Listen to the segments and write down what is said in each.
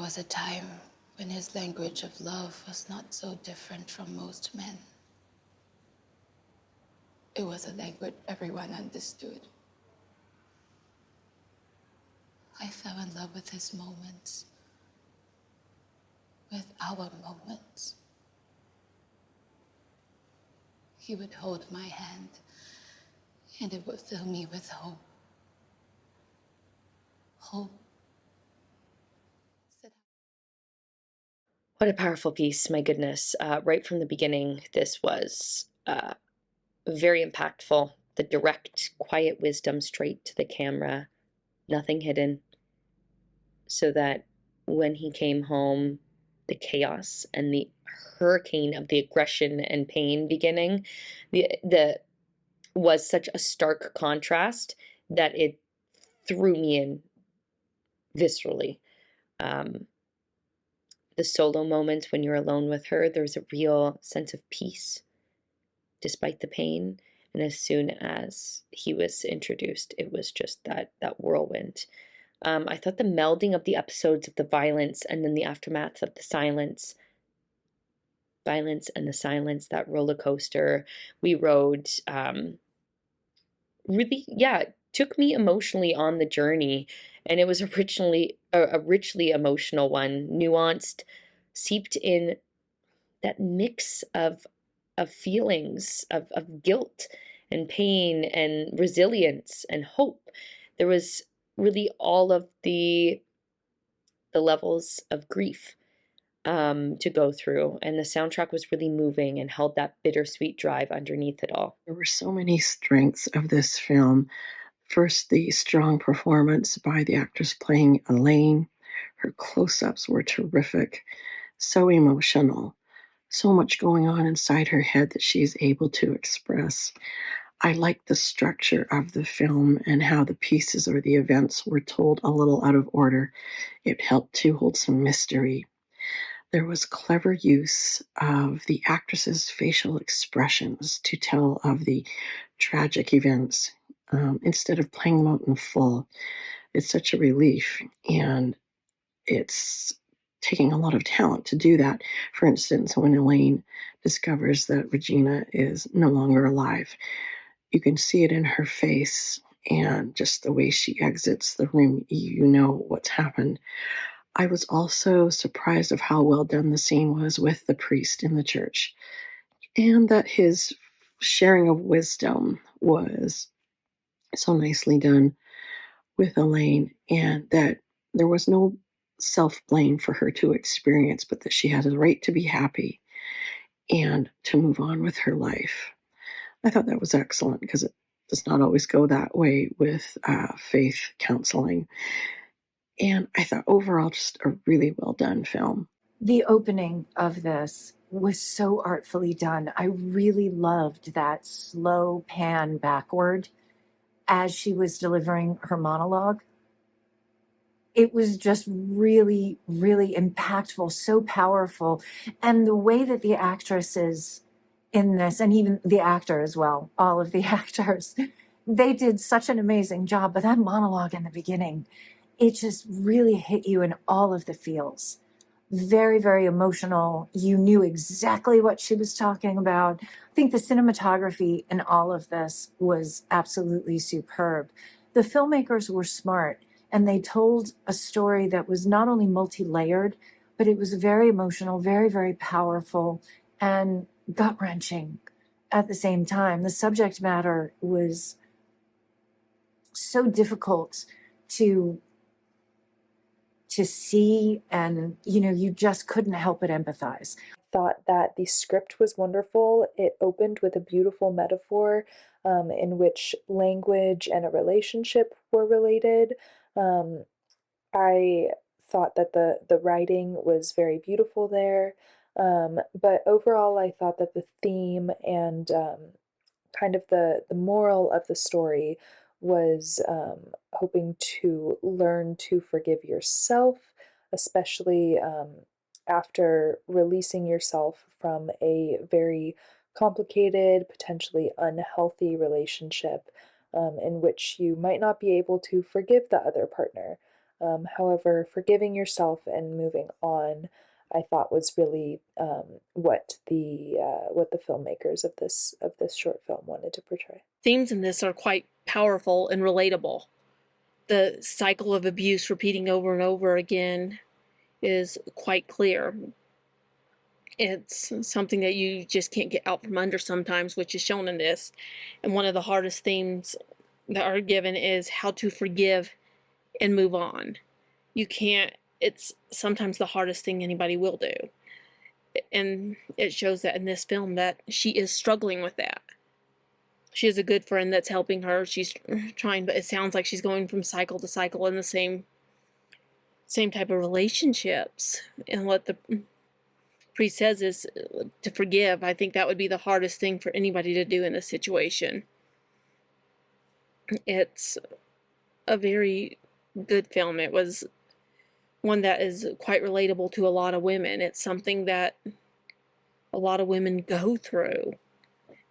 was a time when his language of love was not so different from most men. It was a language everyone understood. I fell in love with his moments, with our moments. He would hold my hand, and it would fill me with hope. Hope. What a powerful piece, my goodness. Right from the beginning, this was very impactful. The direct, quiet wisdom straight to the camera, nothing hidden, so that when he came home, the chaos and the hurricane of the aggression and pain beginning, the was such a stark contrast that it threw me in viscerally. Um, the solo moments when you're alone with her, there's a real sense of peace despite the pain. And as soon as he was introduced, it was just that whirlwind. I thought the melding of the episodes of the violence and then the aftermath of the violence and the silence, that roller coaster we rode, really, yeah, took me emotionally on the journey. And it was originally a richly emotional one, nuanced, seeped in that mix of feelings of guilt and pain and resilience and hope. There was really all of the levels of grief to go through, and the soundtrack was really moving and held that bittersweet drive underneath it all. There were so many strengths of this film. First, the strong performance by the actress playing Elaine. Her close ups were terrific, so emotional, so much going on inside her head that she's able to express. I like the structure of the film and how the pieces or the events were told a little out of order. It helped to hold some mystery. There was clever use of the actress's facial expressions to tell of the tragic events instead of playing them out in full. It's such a relief, and it's taking a lot of talent to do that. For instance, when Elaine discovers that Regina is no longer alive, you can see it in her face and just the way she exits the room, you know what's happened. I was also surprised of how well done the scene was with the priest in the church, and that his sharing of wisdom was so nicely done with Elaine, and that there was no self blame for her to experience, but that she has a right to be happy and to move on with her life. I thought that was excellent because it does not always go that way with faith counseling. And I thought overall, just a really well done film. The opening of this was so artfully done. I really loved that slow pan backward as she was delivering her monologue. It was just really, really impactful, so powerful. And the way that the actresses in this, and even the actor as well, all of the actors, they did such an amazing job. But that monologue in the beginning, it just really hit you in all of the feels. Very, very emotional. You knew exactly what she was talking about. I think the cinematography in all of this was absolutely superb. The filmmakers were smart, and they told a story that was not only multi-layered, but it was very emotional, very, very powerful, and gut-wrenching at the same time. The subject matter was so difficult to see, and you just couldn't help but empathize. Thought that the script was wonderful. It opened with a beautiful metaphor in which language and a relationship were related. Um, I thought that the writing was very beautiful there. But overall, I thought that the theme and kind of the moral of the story was hoping to learn to forgive yourself, especially after releasing yourself from a very complicated, potentially unhealthy relationship in which you might not be able to forgive the other partner. However, forgiving yourself and moving on, I thought was really what the filmmakers of this short film wanted to portray. Themes in this are quite powerful and relatable. The cycle of abuse repeating over and over again is quite clear. It's something that you just can't get out from under sometimes, which is shown in this. And one of the hardest themes that are given is how to forgive and move on. You can't, it's sometimes the hardest thing anybody will do. And it shows that in this film that she is struggling with that. She has a good friend that's helping her. She's trying, but it sounds like she's going from cycle to cycle in the same type of relationships. And what the priest says is to forgive. I think that would be the hardest thing for anybody to do in this situation. It's a very good film. It was one that is quite relatable to a lot of women. It's something that a lot of women go through.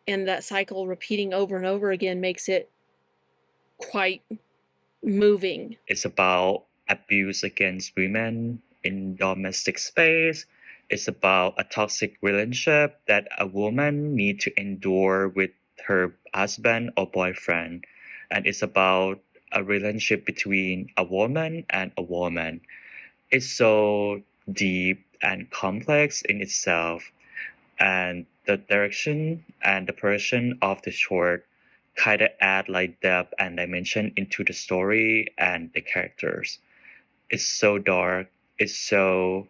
And that cycle repeating over and over again makes it quite moving. It's about abuse against women in domestic space. It's about a toxic relationship that a woman needs to endure with her husband or boyfriend. And it's about a relationship between a woman and a woman. It's so deep and complex in itself. And the direction and the production of the short kind of add like depth and dimension into the story and the characters. It's so dark. It's so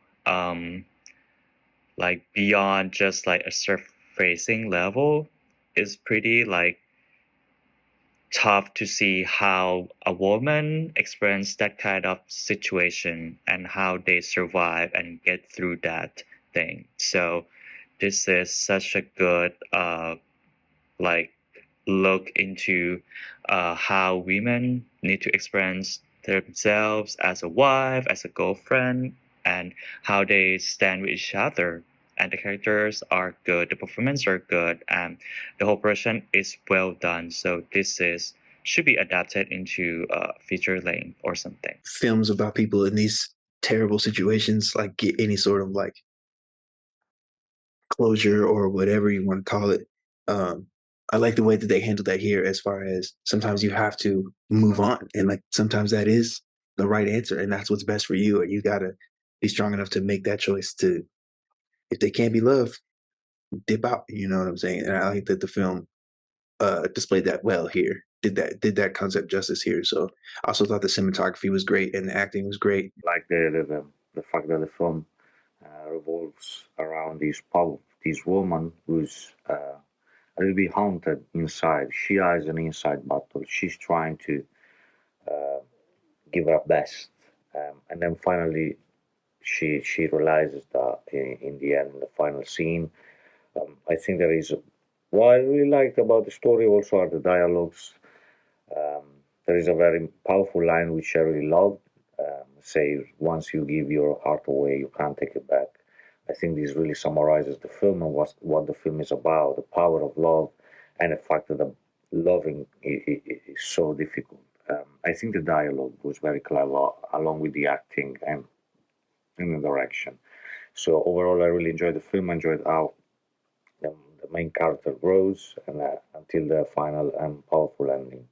like beyond just like a surfacing level. It's pretty like tough to see how a woman experience that kind of situation and how they survive and get through that thing. So this is such a good like look into how women need to experience themselves as a wife, as a girlfriend, and how they stand with each other. And the characters are good, the performances are good, and the whole production is well done. So this is should be adapted into feature length or something. Films about people in these terrible situations like get any sort of like closure or whatever you want to call it. I like the way that they handle that here, as far as sometimes you have to move on, and like sometimes that is the right answer, and that's what's best for you, and you gotta be strong enough to make that choice. To if they can't be loved, dip out. You know what I'm saying? And I like that the film displayed that well here. Did that concept justice here. So I also thought the cinematography was great and the acting was great. Like the fact that the film revolves around this woman who's a little bit haunted inside. She has an inside battle. She's trying to uh, give her best, and then finally she realizes that in the end, in the final scene. I think there is what I really liked about the story also are the dialogues. Um, there is a very powerful line which I really love. Say, once you give your heart away, you can't take it back. I think this really summarizes the film and what the film is about, the power of love and the fact that the loving is so difficult. I think the dialogue was very clever along with the acting and the direction. So overall, I really enjoyed the film, enjoyed how the main character grows and until the final and powerful ending.